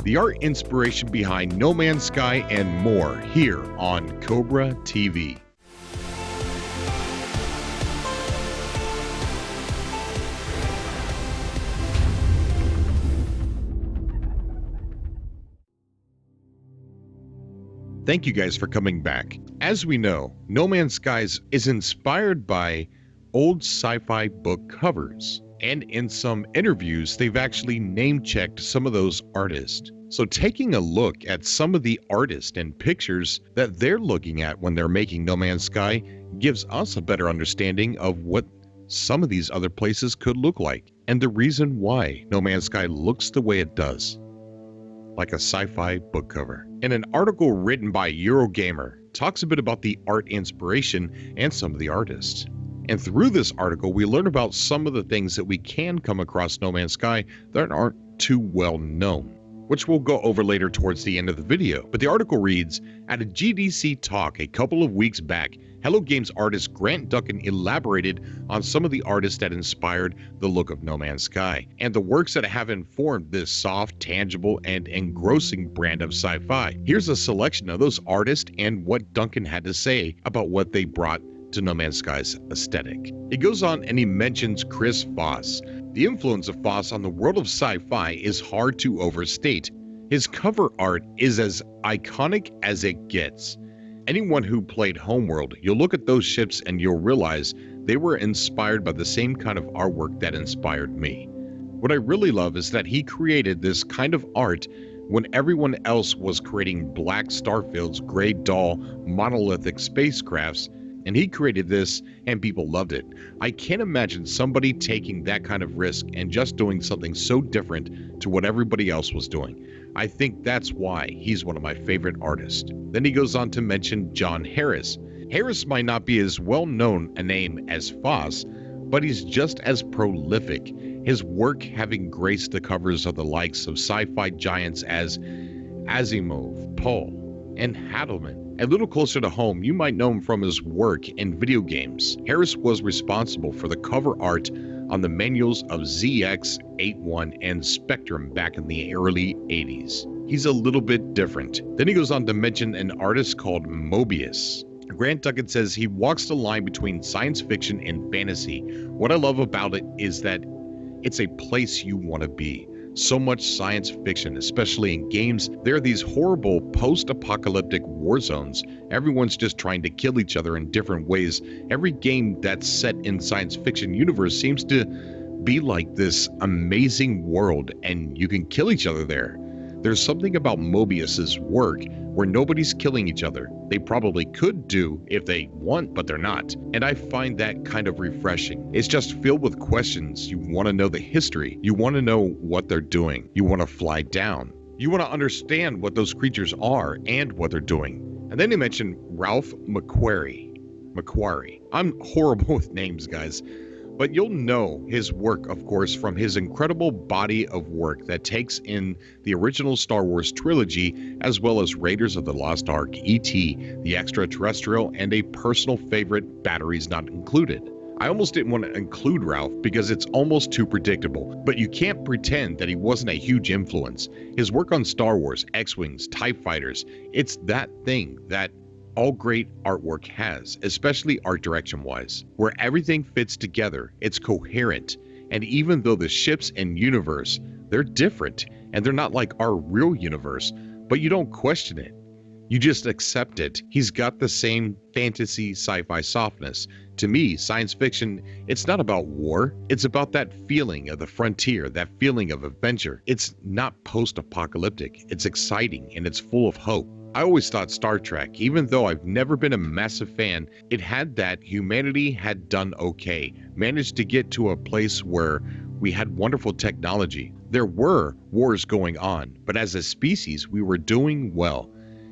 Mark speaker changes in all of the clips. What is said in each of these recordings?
Speaker 1: the art inspiration behind No Man's Sky, and more here on Cobra TV. Thank you guys for coming back. As we know, No Man's Sky is inspired by old sci-fi book covers, and in some interviews they've actually name-checked some of those artists. So taking a look at some of the artists and pictures that they're looking at when they're making No Man's Sky gives us a better understanding of what some of these other places could look like, and the reason why No Man's Sky looks the way it does, like a sci-fi book cover. And an article written by Eurogamer talks a bit about the art inspiration and some of the artists. And through this article, we learn about some of the things that we can come across No Man's Sky that aren't too well known, which we'll go over later towards the end of the video. But the article reads, at a GDC talk a couple of weeks back, Hello Games artist Grant Duncan elaborated on some of the artists that inspired the look of No Man's Sky, and the works that have informed this soft, tangible, and engrossing brand of sci-fi. Here's a selection of those artists and what Duncan had to say about what they brought to No Man's Sky's aesthetic. He goes on and he mentions Chris Foss. The influence of Foss on the world of sci-fi is hard to overstate. His cover art is as iconic as it gets. Anyone who played Homeworld, you'll look at those ships and you'll realize they were inspired by the same kind of artwork that inspired me. What I really love is that he created this kind of art when everyone else was creating black starfields, gray dull, monolithic spacecrafts, and he created this and people loved it. I can't imagine somebody taking that kind of risk and just doing something so different to what everybody else was doing. I think that's why he's one of my favorite artists. Then he goes on to mention John Harris. Harris might not be as well known a name as Foss, but he's just as prolific, his work having graced the covers of the likes of sci-fi giants as Asimov, Poe, and Hadelman. A little closer to home, you might know him from his work in video games. Harris was responsible for the cover art on the manuals of ZX-81 and Spectrum back in the early 80s. He's a little bit different. Then he goes on to mention an artist called Mobius. Grant Duncan says he walks the line between science fiction and fantasy. What I love about it is that it's a place you want to be. So much science fiction, especially in games. There are these horrible post-apocalyptic war zones. Everyone's just trying to kill each other in different ways. Every game that's set in science fiction universe seems to be like this amazing world, and you can kill each other there. There's something about Mobius's work where nobody's killing each other. They probably could do if they want, but they're not. And I find that kind of refreshing. It's just filled with questions. You want to know the history. You want to know what they're doing. You want to fly down. You want to understand what those creatures are and what they're doing. And then he mentioned Ralph McQuarrie. I'm horrible with names, guys. But you'll know his work, of course, from his incredible body of work that takes in the original Star Wars trilogy, as well as Raiders of the Lost Ark, E.T., The Extraterrestrial, and a personal favorite, Batteries Not Included. I almost didn't want to include Ralph because it's almost too predictable, but you can't pretend that he wasn't a huge influence. His work on Star Wars, X-Wings, TIE Fighters, it's that thing that all great artwork has, especially art direction wise, where everything fits together, it's coherent, and even though the ships and universe, they're different, and they're not like our real universe, but you don't question it. You just accept it. He's got the same fantasy sci-fi softness. To me, science fiction, it's not about war. It's about that feeling of the frontier, that feeling of adventure. It's not post-apocalyptic. It's exciting and it's full of hope. I always thought Star Trek, even though I've never been a massive fan, it had that humanity had done okay, managed to get to a place where we had wonderful technology. There were wars going on, but as a species, we were doing well.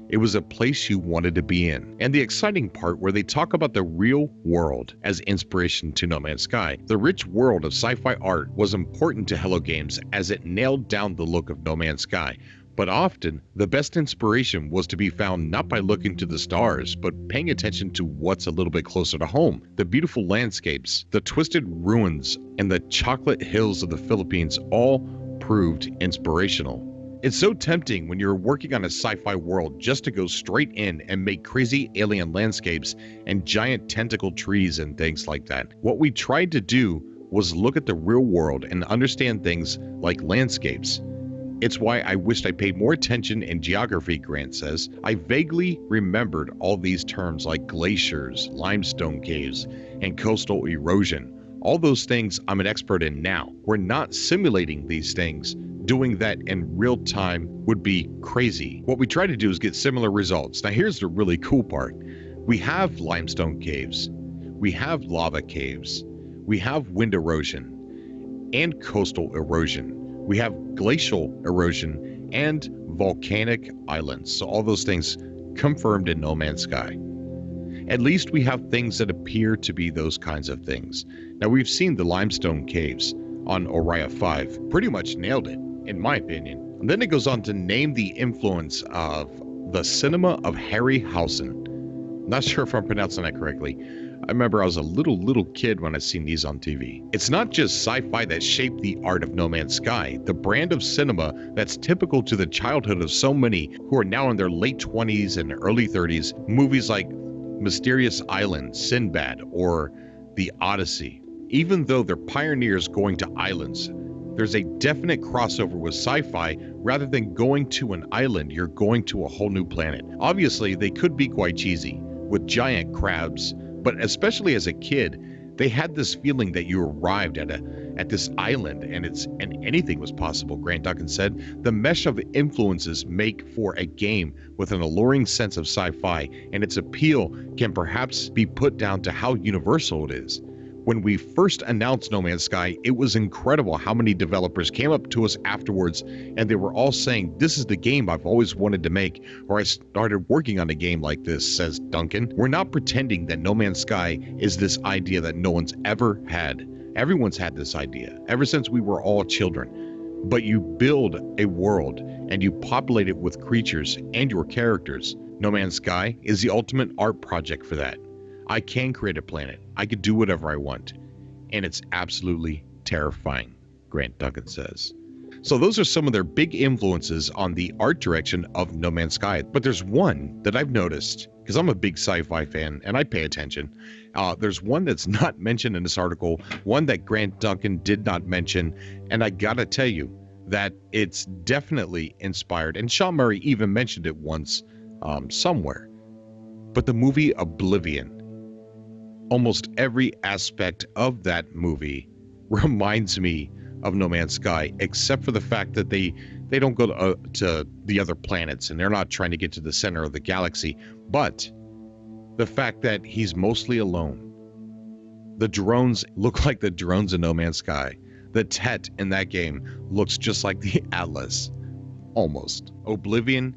Speaker 1: It was a place you wanted to be in. And the exciting part where they talk about the real world as inspiration to No Man's Sky. The rich world of sci-fi art was important to Hello Games as it nailed down the look of No Man's Sky. But often, the best inspiration was to be found not by looking to the stars, but paying attention to what's a little bit closer to home. The beautiful landscapes, the twisted ruins, and the chocolate hills of the Philippines all proved inspirational. It's so tempting when you're working on a sci-fi world just to go straight in and make crazy alien landscapes and giant tentacle trees and things like that. What we tried to do was look at the real world and understand things like landscapes. It's why I wished I paid more attention in geography, Grant says. I vaguely remembered all these terms like glaciers, limestone caves, and coastal erosion. All those things I'm an expert in now. We're not simulating these things. Doing that in real time would be crazy. What we try to do is get similar results. Now here's the really cool part. We have limestone caves. We have lava caves. We have wind erosion and coastal erosion. We have glacial erosion and volcanic islands. So all those things confirmed in No Man's Sky. At least we have things that appear to be those kinds of things. Now we've seen the limestone caves on Orion 5. Pretty much nailed it, in my opinion. And then it goes on to name the influence of the cinema of Harryhausen. Not sure if I'm pronouncing that correctly. I remember I was a little kid when I seen these on TV. It's not just sci-fi that shaped the art of No Man's Sky, the brand of cinema that's typical to the childhood of so many who are now in their late 20s and early 30s. Movies like Mysterious Island, Sinbad, or The Odyssey. Even though they're pioneers going to islands, there's a definite crossover with sci-fi. Rather than going to an island, you're going to a whole new planet. Obviously, they could be quite cheesy, with giant crabs, but especially as a kid, they had this feeling that you arrived at this island and anything was possible, Grant Duncan said. The mesh of influences make for a game with an alluring sense of sci-fi, and its appeal can perhaps be put down to how universal it is. When we first announced No Man's Sky, it was incredible how many developers came up to us afterwards and they were all saying, "This is the game I've always wanted to make," or "I started working on a game like this," says Duncan. We're not pretending that No Man's Sky is this idea that no one's ever had. Everyone's had this idea ever since we were all children. But you build a world and you populate it with creatures and your characters. No Man's Sky is the ultimate art project for that. I can create a planet. I could do whatever I want. And it's absolutely terrifying, Grant Duncan says. So those are some of their big influences on the art direction of No Man's Sky. But there's one that I've noticed, because I'm a big sci-fi fan and I pay attention. There's one that's not mentioned in this article, one that Grant Duncan did not mention. And I gotta tell you that it's definitely inspired. And Sean Murray even mentioned it once somewhere. But the movie Oblivion. Almost every aspect of that movie reminds me of No Man's Sky, except for the fact that they don't go to the other planets and they're not trying to get to the center of the galaxy, but the fact that he's mostly alone. The drones look like the drones in No Man's Sky. The Tet in that game looks just like the Atlas, almost. Oblivion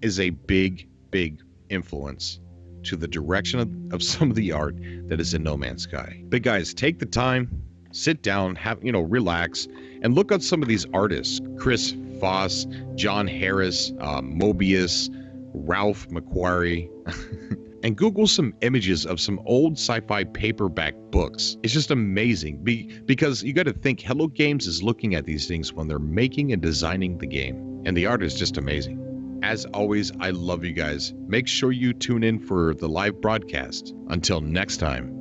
Speaker 1: is a big influence to the direction of some of the art that is in No Man's Sky. But guys, take the time, sit down, relax, and look at some of these artists. Chris Foss, John Harris, Mobius, Ralph McQuarrie, and Google some images of some old sci-fi paperback books. It's just amazing because you got to think Hello Games is looking at these things when they're making and designing the game. And the art is just amazing. As always, I love you guys. Make sure you tune in for the live broadcast. Until next time.